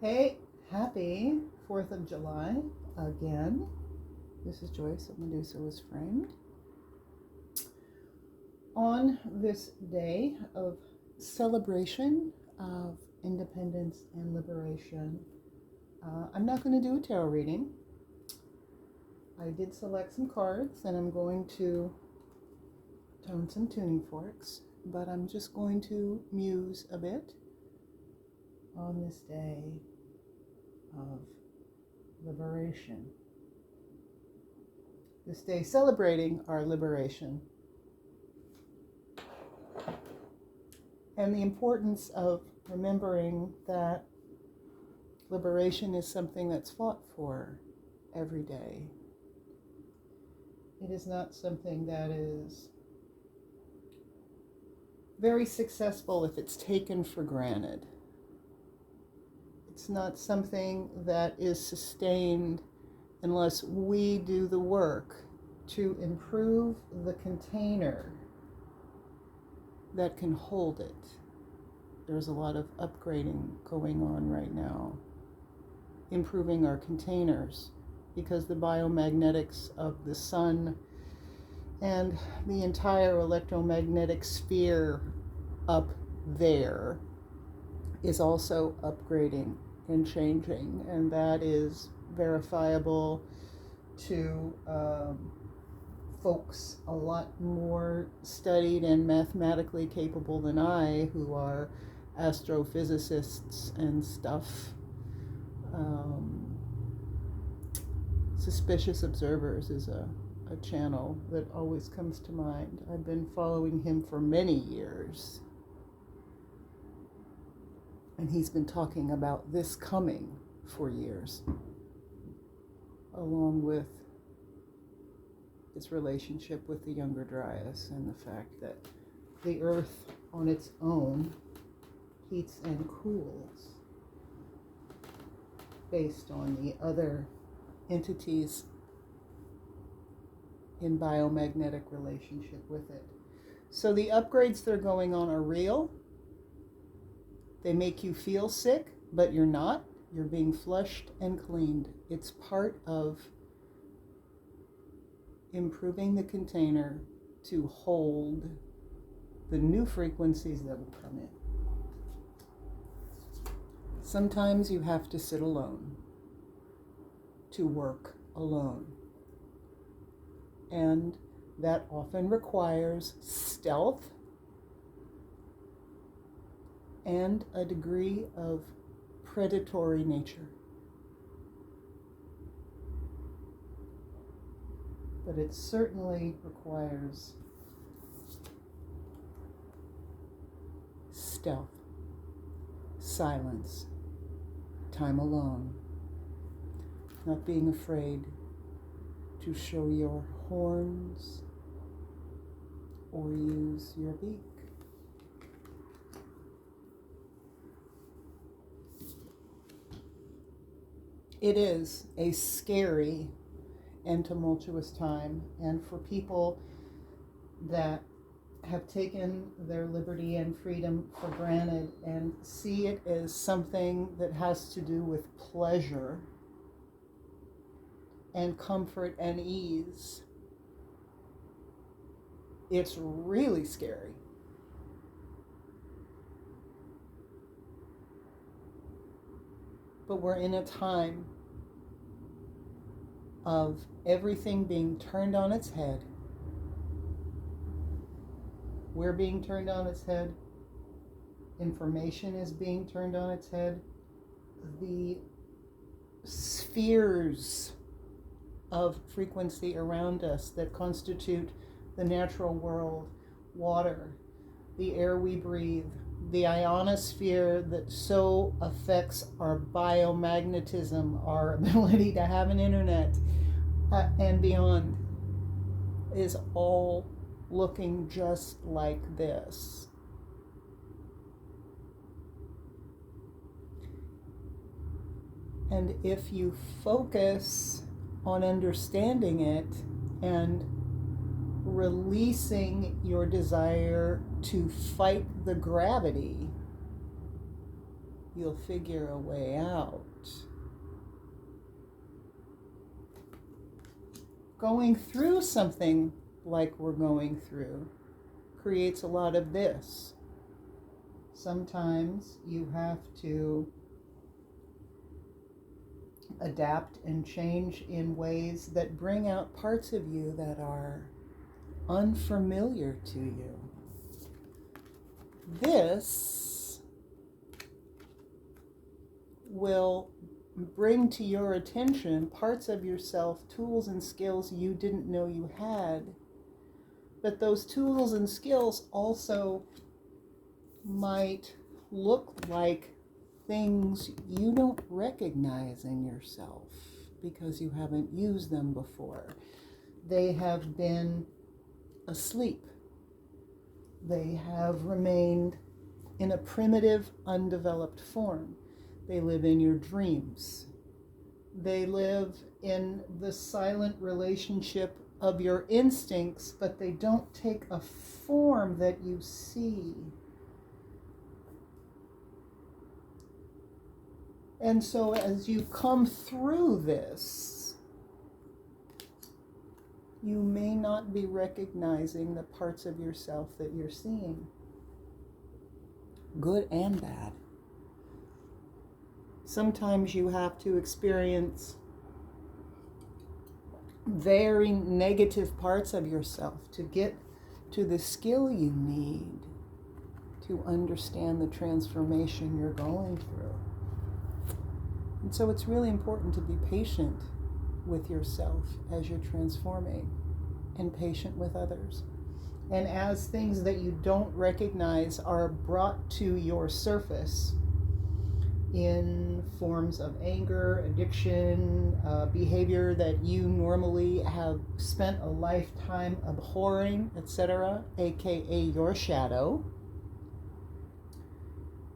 Hey, happy 4th of July again. This is Joyce of Medusa Was Framed. On this day of celebration of independence and liberation, I'm not going to do a tarot reading. I did select some cards and I'm going to tone some tuning forks, but I'm just going to muse a bit on this day of liberation. This day celebrating our liberation and the importance of remembering that liberation is something that's fought for every day. It is not something that is very successful if it's taken for granted. It's not something that is sustained unless we do the work to improve the container that can hold it. There's a lot of upgrading going on right now, improving our containers, because the biomagnetics of the sun and the entire electromagnetic sphere up there is also upgrading and changing, and that is verifiable to folks a lot more studied and mathematically capable than I, who are astrophysicists and stuff. Suspicious Observers is a channel that always comes to mind. I've been following him for many years. And he's been talking about this coming for years, along with its relationship with the younger Dryas and the fact that the earth on its own heats and cools based on the other entities in biomagnetic relationship with it. So the upgrades that are going on are real. They make you feel sick, but you're not. You're being flushed and cleaned. It's part of improving the container to hold the new frequencies that will come in. Sometimes you have to sit alone to work alone. And that often requires stealth and a degree of predatory nature. But it certainly requires stealth, silence, time alone, not being afraid to show your horns or use your beak. It is a scary and tumultuous time, and for people that have taken their liberty and freedom for granted and see it as something that has to do with pleasure and comfort and ease, it's really scary. But we're in a time of everything being turned on its head. We're being turned on its head. Information is being turned on its head. The spheres of frequency around us that constitute the natural world, water, the air we breathe, the ionosphere that so affects our biomagnetism, our ability to have an internet, and beyond, is all looking just like this. And if you focus on understanding it and releasing your desire to fight the gravity you'll figure a way out. Going through something like we're going through creates a lot of this. Sometimes you have to adapt and change in ways that bring out parts of you that are unfamiliar to you. This will bring to your attention parts of yourself, tools and skills you didn't know you had. But those tools and skills also might look like things you don't recognize in yourself because you haven't used them before. They have been asleep. They have remained in a primitive, undeveloped form. They live in your dreams. They live in the silent relationship of your instincts, but they don't take a form that you see. And so as you come through this, you may not be recognizing the parts of yourself that you're seeing, good and bad. Sometimes you have to experience very negative parts of yourself to get to the skill you need to understand the transformation you're going through. And so it's really important to be patient with yourself as you're transforming, and patient with others. And as things that you don't recognize are brought to your surface in forms of anger, addiction, behavior that you normally have spent a lifetime abhorring, etc., aka your shadow,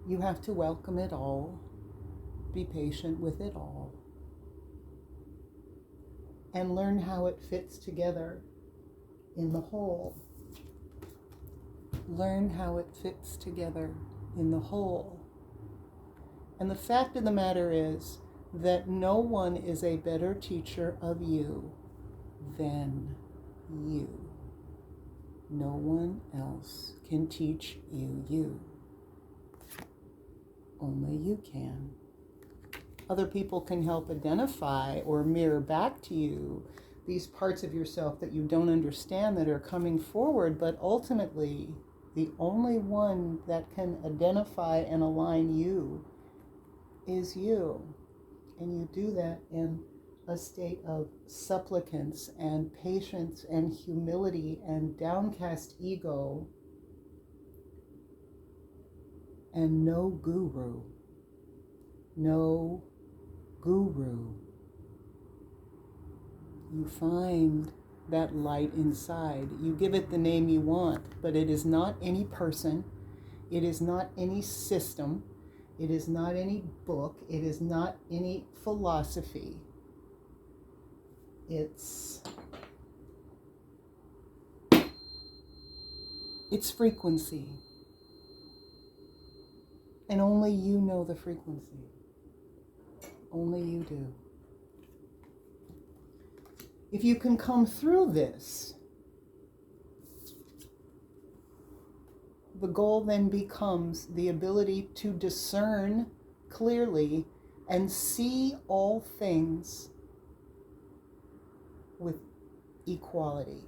you have to welcome it all, be patient with it all, and learn how it fits together in the whole. Learn how it fits together in the whole. And the fact of the matter is that no one is a better teacher of you than you. No one else can teach you. Only you can. Other people can help identify or mirror back to you these parts of yourself that you don't understand that are coming forward, but ultimately the only one that can identify and align you is you. And you do that in a state of supplicance and patience and humility and downcast ego and no guru. No guru. You find that light inside. You give it the name you want, but it is not any person. It is not any system. It is not any book. It is not any philosophy. It's frequency. And only you know the frequency. Only you do. If you can come through this, the goal then becomes the ability to discern clearly and see all things with equality.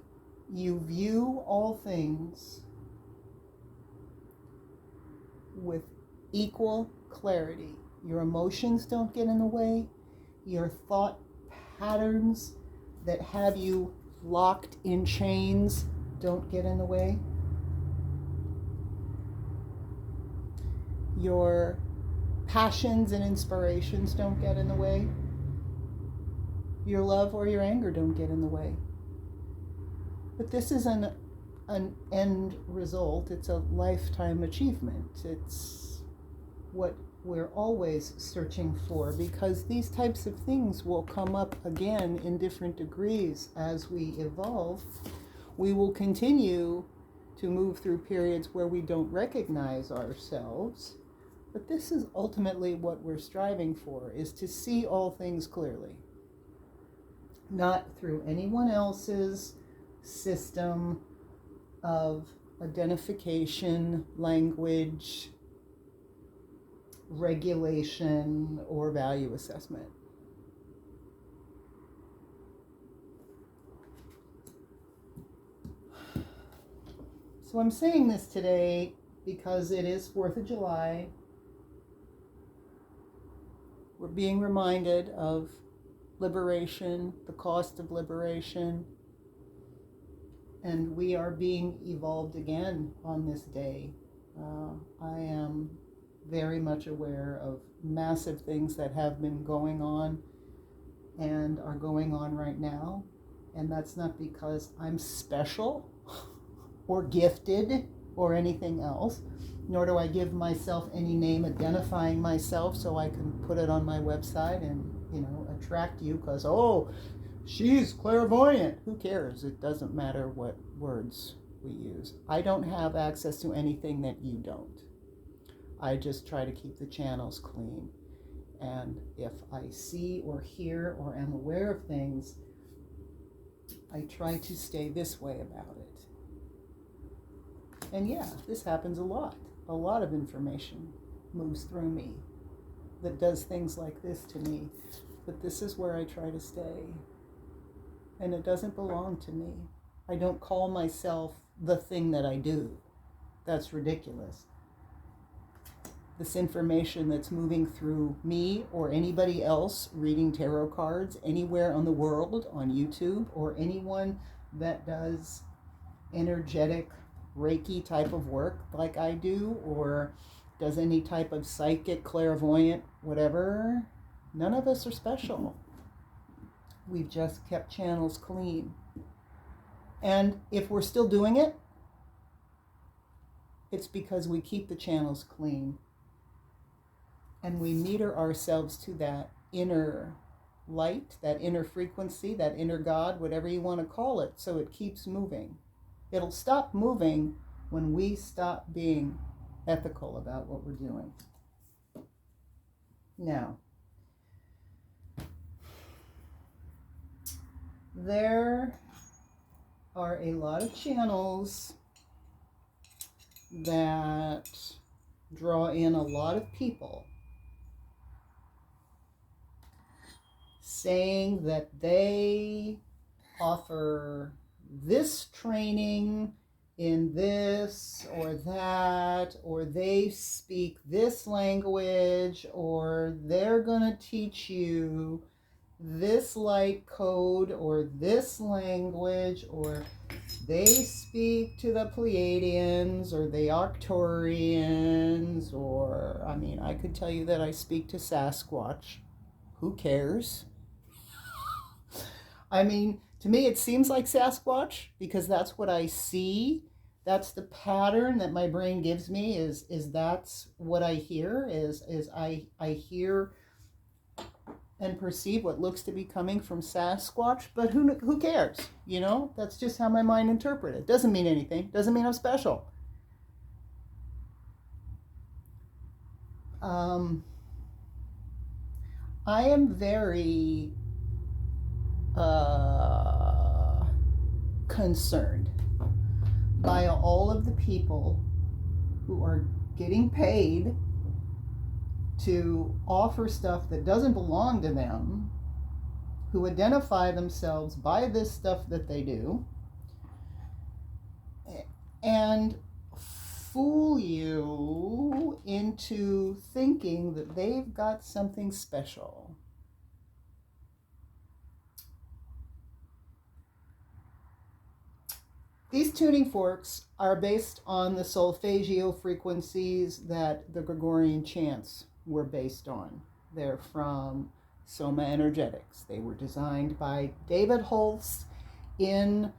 You view all things with equal clarity. Your emotions don't get in the way. Your thought patterns that have you locked in chains don't get in the way. Your passions and inspirations don't get in the way. Your love or your anger don't get in the way. But this is an end result. It's a lifetime achievement. It's what we're always searching for, because these types of things will come up again in different degrees as we evolve. We will continue to move through periods where we don't recognize ourselves, But this is ultimately what we're striving for, is to see all things clearly. Not through anyone else's system of identification, language, regulation, or value assessment. So I'm saying this today because it is 4th of July. We're being reminded of liberation, the cost of liberation, and we are being evolved again on this day. I am very much aware of massive things that have been going on and are going on right now, and that's not because I'm special or gifted or anything else, nor do I give myself any name identifying myself so I can put it on my website and, attract you because, oh, she's clairvoyant. Who cares? It doesn't matter what words we use. I don't have access to anything that you don't. I just try to keep the channels clean. And if I see or hear or am aware of things, I try to stay this way about it. And yeah, this happens a lot. A lot of information moves through me that does things like this to me. But this is where I try to stay. And it doesn't belong to me. I don't call myself the thing that I do. That's ridiculous. This information that's moving through me or anybody else reading tarot cards anywhere on the world, on YouTube, or anyone that does energetic Reiki type of work like I do, or does any type of psychic, clairvoyant, whatever, none of us are special. We've just kept channels clean. And if we're still doing it, it's because we keep the channels clean. And we meter ourselves to that inner light, that inner frequency, that inner God, whatever you want to call it, so it keeps moving. It'll stop moving when we stop being ethical about what we're doing. Now, there are a lot of channels that draw in a lot of people saying that they offer this training in this or that, or they speak this language, or they're going to teach you this light code or this language, or they speak to the Pleiadians or the Arcturians, or, I could tell you that I speak to Sasquatch. Who cares? To me, it seems like Sasquatch because that's what I see. That's the pattern that my brain gives me. Is that's what I hear? Is I hear and perceive what looks to be coming from Sasquatch, but who cares? That's just how my mind interprets it. Doesn't mean anything. Doesn't mean I'm special. I am very concerned by all of the people who are getting paid to offer stuff that doesn't belong to them, who identify themselves by this stuff that they do, and fool you into thinking that they've got something special. These tuning forks are based on the solfeggio frequencies that the Gregorian chants were based on. They're from Soma Energetics. They were designed by David Holtz in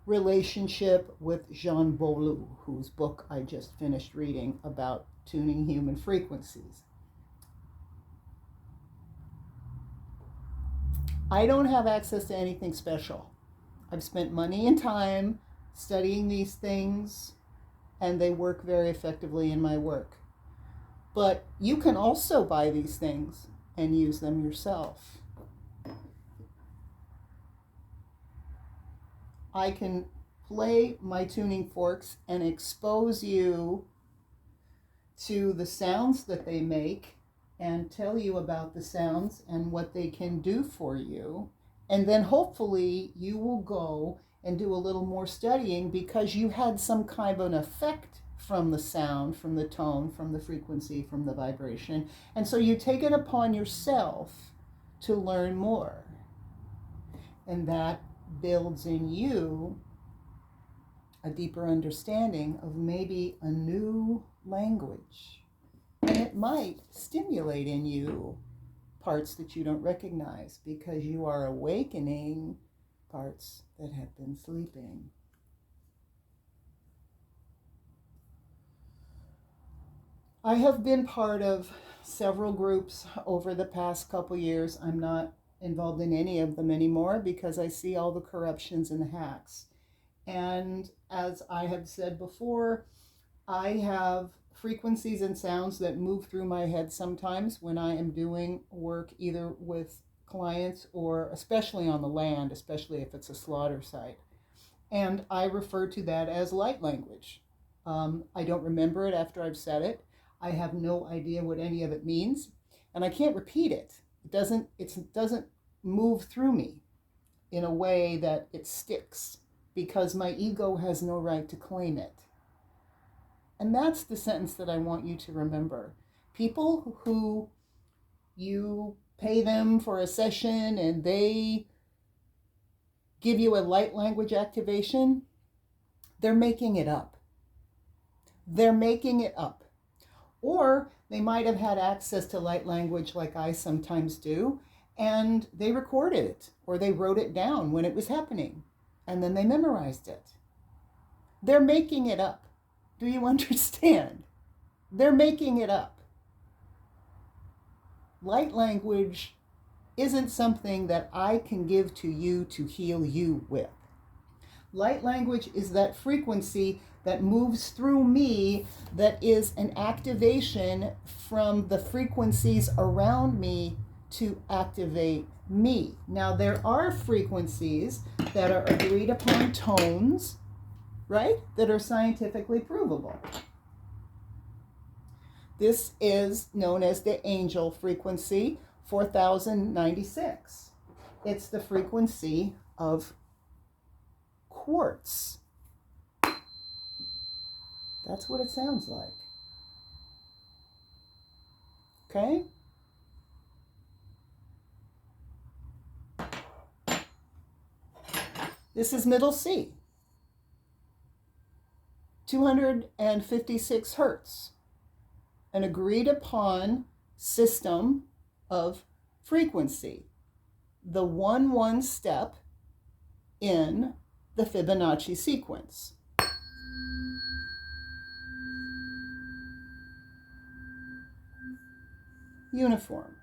relationship with Jean Beaulieu, whose book I just finished reading about tuning human frequencies. I don't have access to anything special. I've spent money and time studying these things, and they work very effectively in my work. But you can also buy these things and use them yourself. I can play my tuning forks and expose you to the sounds that they make and tell you about the sounds and what they can do for you. And then hopefully you will go and do a little more studying because you had some kind of an effect from the sound, from the tone, from the frequency, from the vibration. And so you take it upon yourself to learn more. And that builds in you a deeper understanding of maybe a new language. And it might stimulate in you parts that you don't recognize because you are awakening parts that have been sleeping. I have been part of several groups over the past couple years. I'm not involved in any of them anymore because I see all the corruptions and the hacks. And as I have said before, I have frequencies and sounds that move through my head sometimes when I am doing work either with clients or especially on the land, especially if it's a slaughter site. And I refer to that as light language. I don't remember it after I've said it. I have no idea what any of it means, and I can't repeat it. It doesn't move through me in a way that it sticks because my ego has no right to claim it. And that's the sentence that I want you to remember. People who you pay them for a session and they give you a light language activation, they're making it up. They're making it up. Or they might have had access to light language like I sometimes do, and they recorded it or they wrote it down when it was happening, and then they memorized it. They're making it up. Do you understand? They're making it up. Light language isn't something that I can give to you to heal you with. Light language is that frequency that moves through me that is an activation from the frequencies around me to activate me. Now, there are frequencies that are agreed upon tones, right, that are scientifically provable. This is known as the angel frequency, 4096. It's the frequency of quartz. That's what it sounds like. Okay? This is middle C. 256 hertz. An agreed upon system of frequency. The 1-1 step in the Fibonacci sequence. Uniform.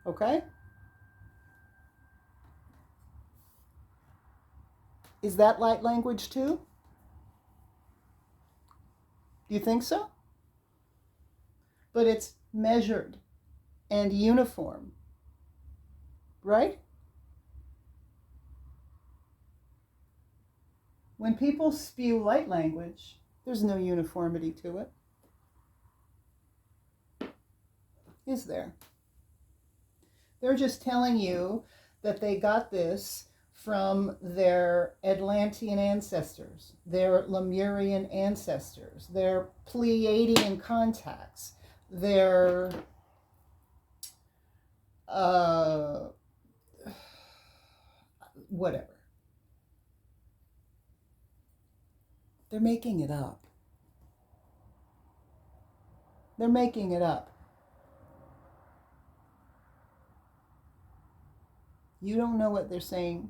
Okay? Is that light language too? Do you think so? But it's measured and uniform, right? When people spew light language, there's no uniformity to it. Is there? They're just telling you that they got this from their Atlantean ancestors, their Lemurian ancestors, their Pleiadian contacts, their whatever. They're making it up. They're making it up. You don't know what they're saying.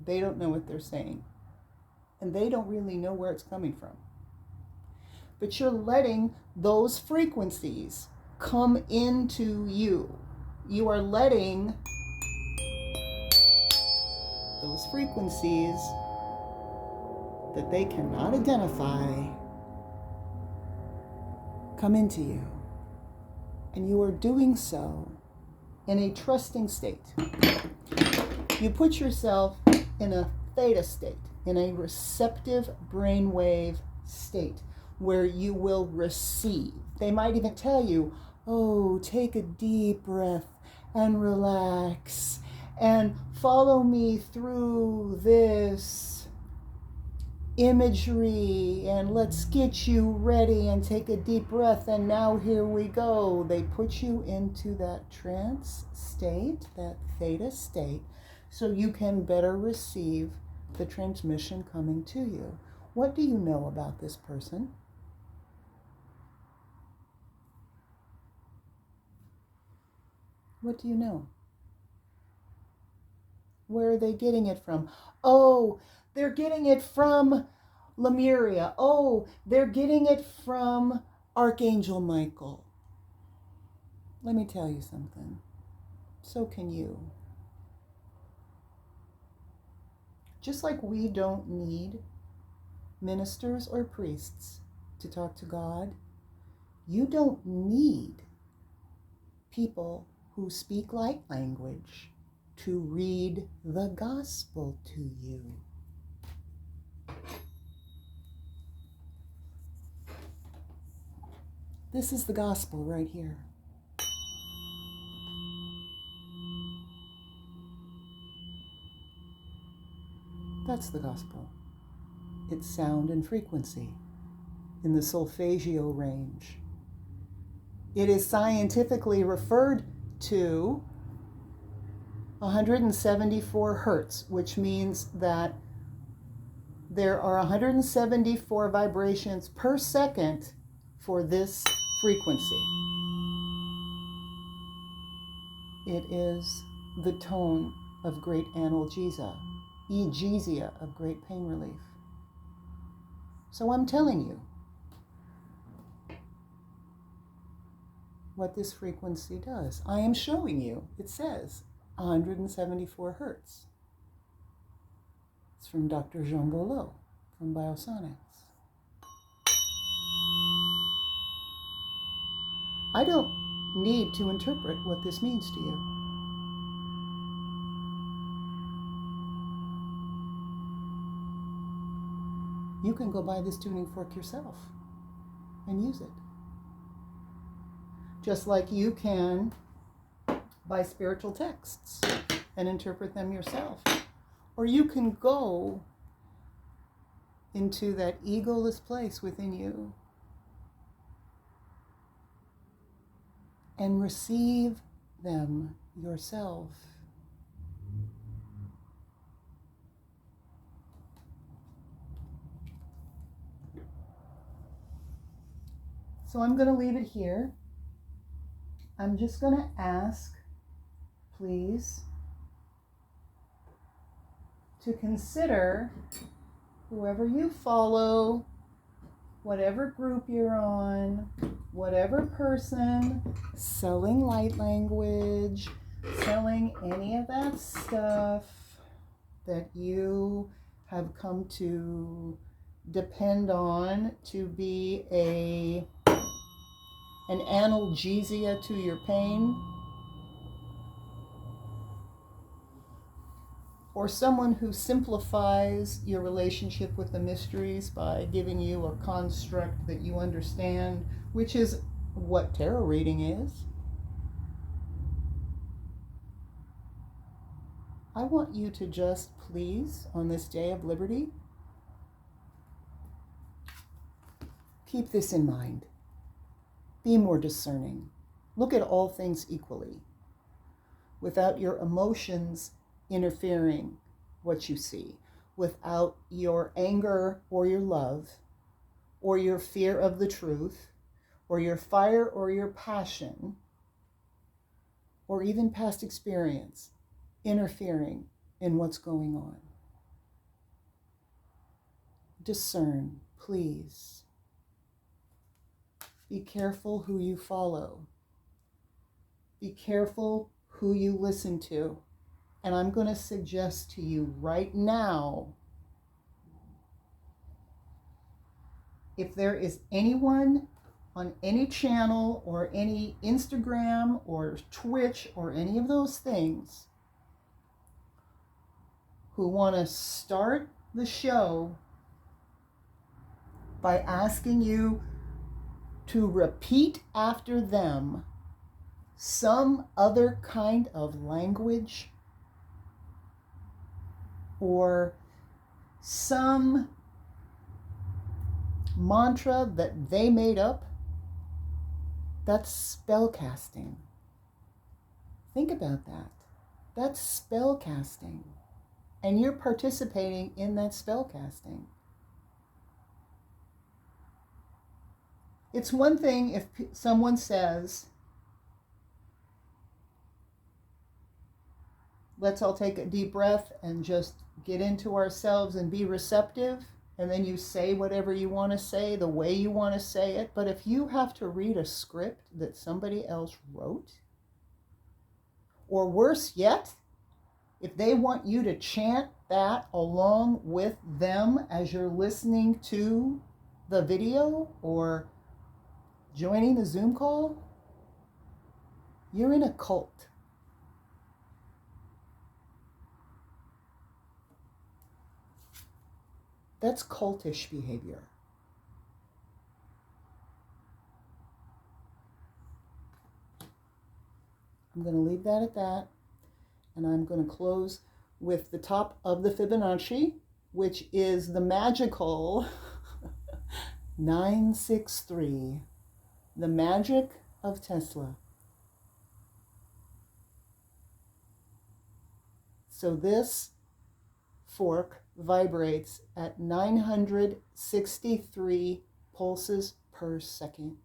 They don't know what they're saying. And they don't really know where it's coming from. But you're letting those frequencies come into you. You are letting those frequencies that they cannot identify come into you. And you are doing so in a trusting state. You put yourself in a theta state, in a receptive brainwave state where you will receive. They might even tell you, oh, take a deep breath and relax and follow me through this imagery and let's get you ready and take a deep breath and now here we go. They put you into that trance state, that theta state, so you can better receive the transmission coming to you. What do you know about this person? What do you know? Where are they getting it from? Oh, they're getting it from Lemuria. Oh, they're getting it from Archangel Michael. Let me tell you something. So can you. Just like we don't need ministers or priests to talk to God, you don't need people who speak light language to read the gospel to you. This is the gospel right here. That's the gospel. It's sound and frequency in the solfeggio range. It is scientifically referred to 174 hertz, which means that there are 174 vibrations per second for this frequency. It is the tone of great analgesia, egesia of great pain relief. So I'm telling you what this frequency does. I am showing you. It says 174 hertz. It's from Dr. Jean Beaulieu from Biosonics. I don't need to interpret what this means to you. You can go buy this tuning fork yourself and use it. Just like you can buy spiritual texts and interpret them yourself. Or you can go into that egoless place within you and receive them yourself. So I'm going to leave it here. I'm just going to ask, please, to consider whoever you follow, whatever group you're on, whatever person selling light language, selling any of that stuff that you have come to depend on to be an analgesia to your pain, or someone who simplifies your relationship with the mysteries by giving you a construct that you understand, which is what tarot reading is. I want you to just please, on this day of liberty, keep this in mind. Be more discerning. Look at all things equally, without your emotions interfering what you see, without your anger or your love, or your fear of the truth, or your fire or your passion, or even past experience interfering in what's going on. Discern, please. Be careful who you follow. Be careful who you listen to. And I'm going to suggest to you right now, if there is anyone on any channel or any Instagram or Twitch or any of those things who want to start the show by asking you to repeat after them some other kind of language or some mantra that they made up, that's spell casting. Think about that. That's spell casting. And you're participating in that spell casting. It's one thing if someone says, let's all take a deep breath and just get into ourselves and be receptive, and then you say whatever you want to say the way you want to say it. But if you have to read a script that somebody else wrote, or worse yet, if they want you to chant that along with them as you're listening to the video or joining the Zoom call, you're in a cult. That's cultish behavior. I'm going to leave that at that, and I'm going to close with the top of the Fibonacci, which is the magical 963, the magic of Tesla. So this fork vibrates at 963 pulses per second.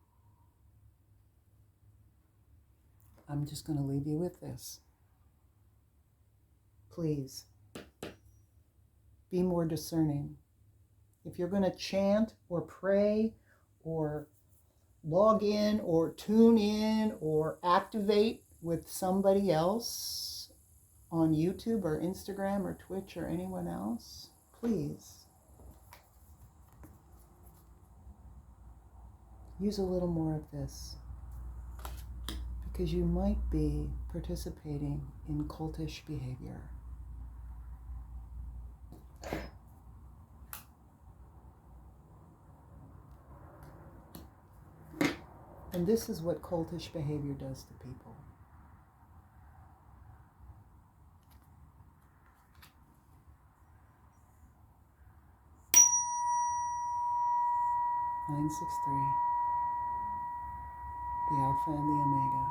I'm just going to leave you with this. Please be more discerning. If you're going to chant or pray or log in or tune in or activate with somebody else on YouTube or Instagram or Twitch or anyone else, please use a little more of this, because you might be participating in cultish behavior. And this is what cultish behavior does to people. Nine, 6, 3. The Alpha and the Omega.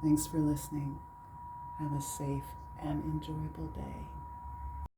Thanks for listening. Have a safe and enjoyable day.